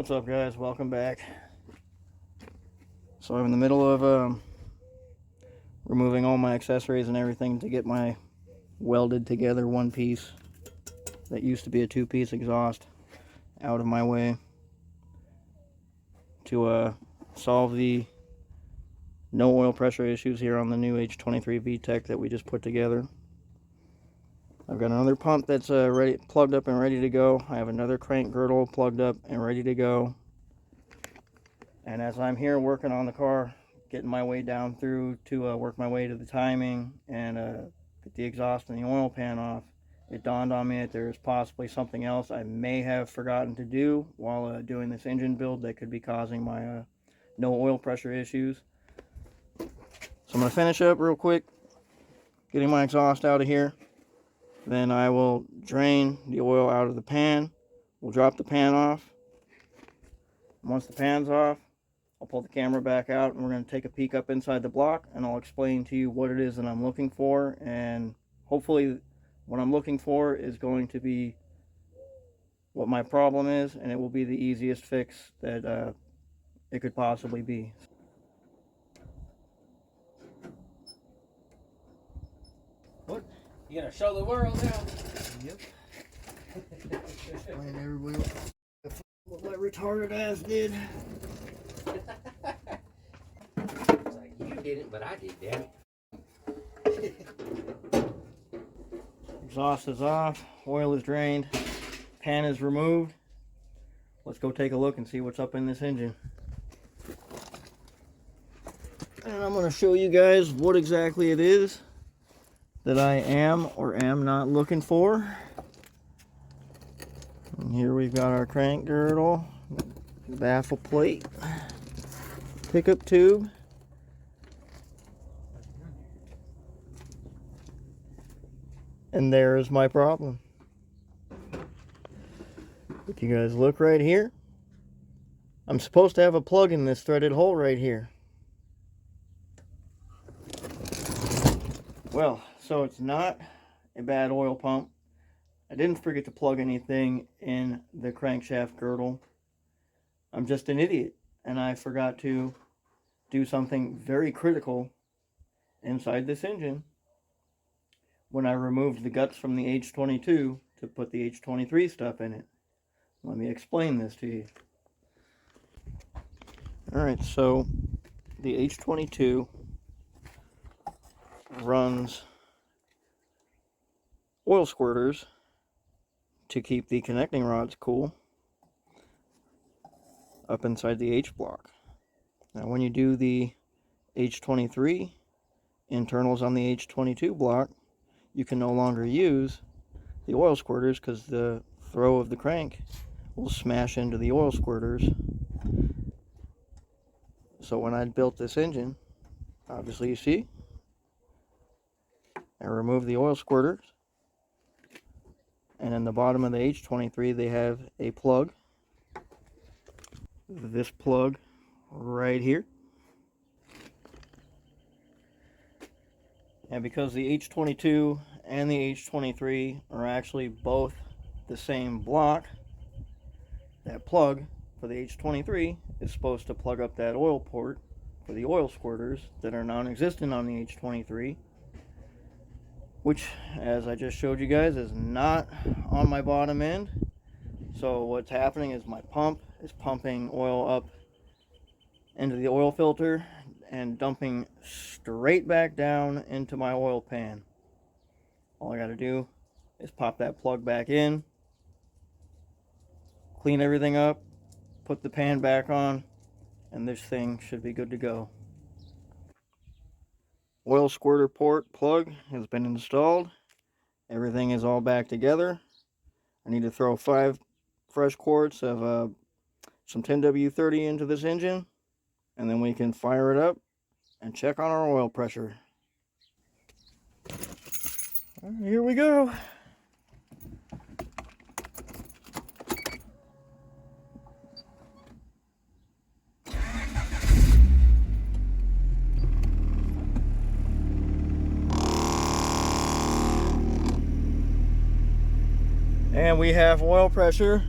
What's up, guys? Welcome back. So I'm in the middle of removing all my accessories and everything to get my welded together one piece that used to be a two-piece exhaust out of my way to solve the no oil pressure issues here on the new h23vtec that we just put together. I've got another pump that's plugged up and ready to go. I have another crank girdle plugged up and ready to go. And as I'm here working on the car, getting my way down through to work my way to the timing and get the exhaust and the oil pan off, it dawned on me that there's possibly something else I may have forgotten to do while doing this engine build that could be causing my no oil pressure issues. So I'm going to finish up real quick, getting my exhaust out of here. Then I will drain the oil out of the pan. We'll drop the pan off. Once the pan's off, I'll pull the camera back out and we're going to take a peek up inside the block, and I'll explain to you what it is that I'm looking for, and hopefully what I'm looking for is going to be what my problem is, and it will be the easiest fix that it could possibly be. What? You gonna show the world now? Yep. Explain to everybody what my retarded ass did. It's like, you didn't, but I did, damn it. Exhaust is off, oil is drained, pan is removed. Let's go take a look and see what's up in this engine. And I'm going to show you guys what exactly it is that I am or am not looking for. And here we've got our crank girdle, baffle plate, pickup tube, and there is my problem. If you guys look right here, I'm supposed to have a plug in this threaded hole right here. Well, so it's not a bad oil pump. I didn't forget to plug anything in the crankshaft girdle. I'm just an idiot, and I forgot to do something very critical inside this engine when I removed the guts from the H22 to put the H23 stuff in it. Let me explain this to you. Alright, so the H22 runs oil squirters to keep the connecting rods cool up inside the H block. Now when you do the H23 internals on the H22 block, you can no longer use the oil squirters because the throw of the crank will smash into the oil squirters. So when I built this engine, obviously you see, I removed the oil squirters, and in the bottom of the H23 they have a plug. This plug right here. And because the H22 and the H23 are actually both the same block, that plug for the H23 is supposed to plug up that oil port for the oil squirters that are non-existent on the H23, which, as I just showed you guys, is not on my bottom end. So what's happening is my pump is pumping oil up into the oil filter and dumping straight back down into my oil pan. All I got to do is pop that plug back in, clean everything up, put the pan back on, and this thing should be good to go. Oil squirter port plug has been installed. Everything is all back together. I need to throw 5 fresh quarts of some 10W30 into this engine, and then we can fire it up and check on our oil pressure. Here we go. And we have oil pressure.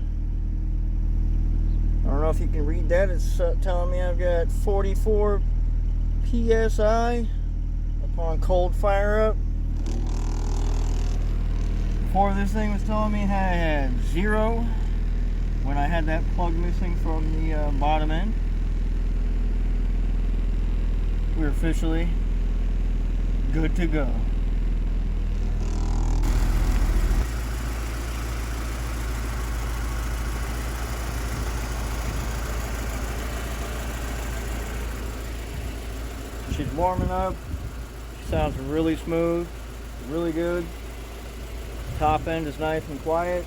I don't know know if you can read that. It's telling me I've got 44 psi upon cold fire up. Before, this thing was telling me I had 0 when I had that plug missing from the bottom end. We're officially good to go. She's warming up. She sounds really smooth, really good. Top end is nice and quiet.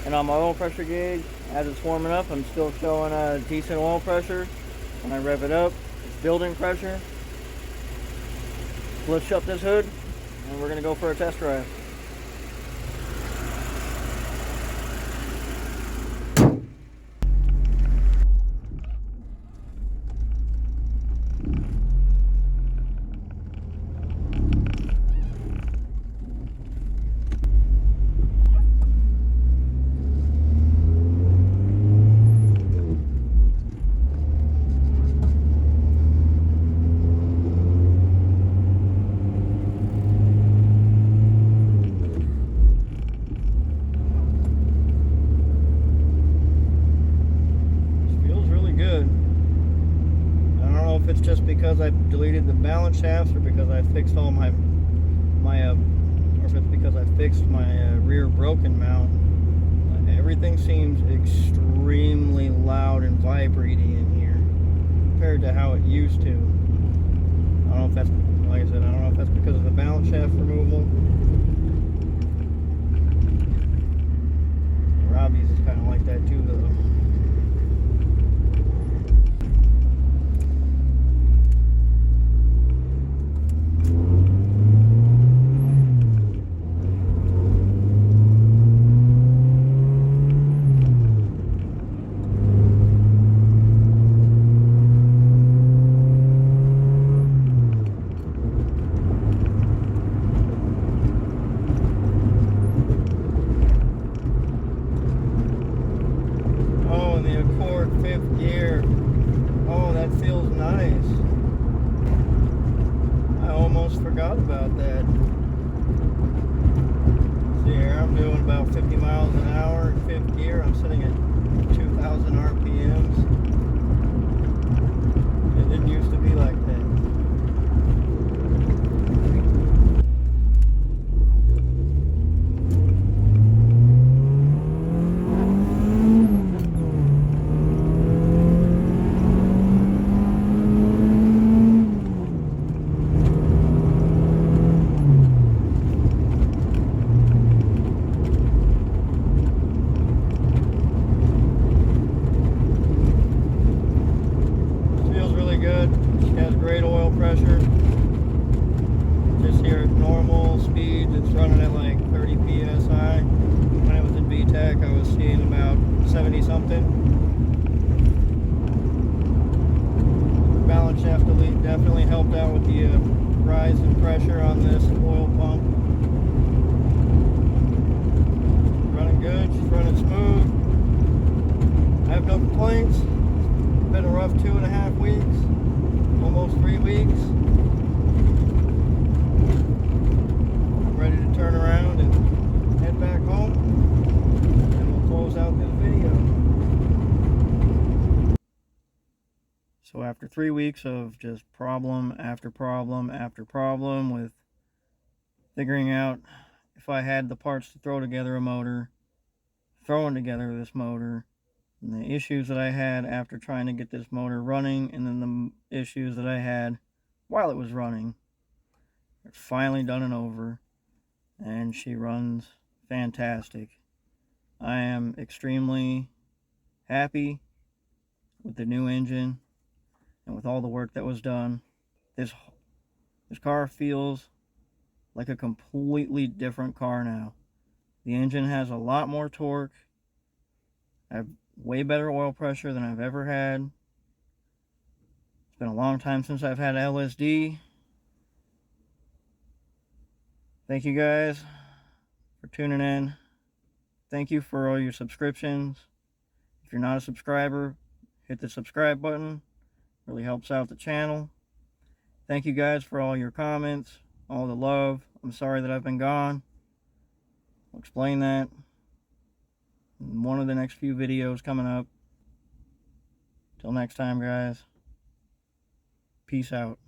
And on my oil pressure gauge, as it's warming up, I'm still showing a decent oil pressure. When I rev it up, it's building pressure. Let's shut this hood and we're gonna go for a test drive. If it's just because I deleted the balance shafts, or because I fixed all my or if it's because I fixed my rear broken mount. Everything seems extremely loud and vibrating in here compared to how it used to. I don't know if that's, like I said, I don't know if that's because of the balance shaft removal. Robbie's is kind of like that too, though. Gear. Oh, that feels nice. I almost forgot about that. See here, I'm doing about 50 miles an hour in 5th gear. I'm sitting at 2,000 RPMs. It didn't used to be like that. Great oil pressure. Just here at normal speeds, it's running at like 30 psi. When I was in VTEC, I was seeing about 70 something. The balance shaft delete definitely helped out with the rise in pressure on this oil pump. Running good, she's running smooth. I have no complaints. It's been a rough 2.5 weeks. Almost 3 weeks. I'm ready to turn around and head back home, and we'll close out this video. So after 3 weeks of just problem after problem after problem with figuring out if I had the parts to throw together a motor, throwing together this motor, and the issues that I had after trying to get this motor running, and then the issues that I had while it was running. It's finally done and over, and she runs fantastic. I am extremely happy with the new engine and with all the work that was done. This car feels like a completely different car now. The engine has a lot more torque. I have way better oil pressure than I've ever had. It's been a long time since I've had LSD. Thank you guys for tuning in. Thank you for all your subscriptions. If you're not a subscriber, hit the subscribe button. Really helps out the channel. Thank you guys for all your comments, all the love. I'm sorry that I've been gone. I'll explain that in one of the next few videos coming up. Till next time, guys. Peace out.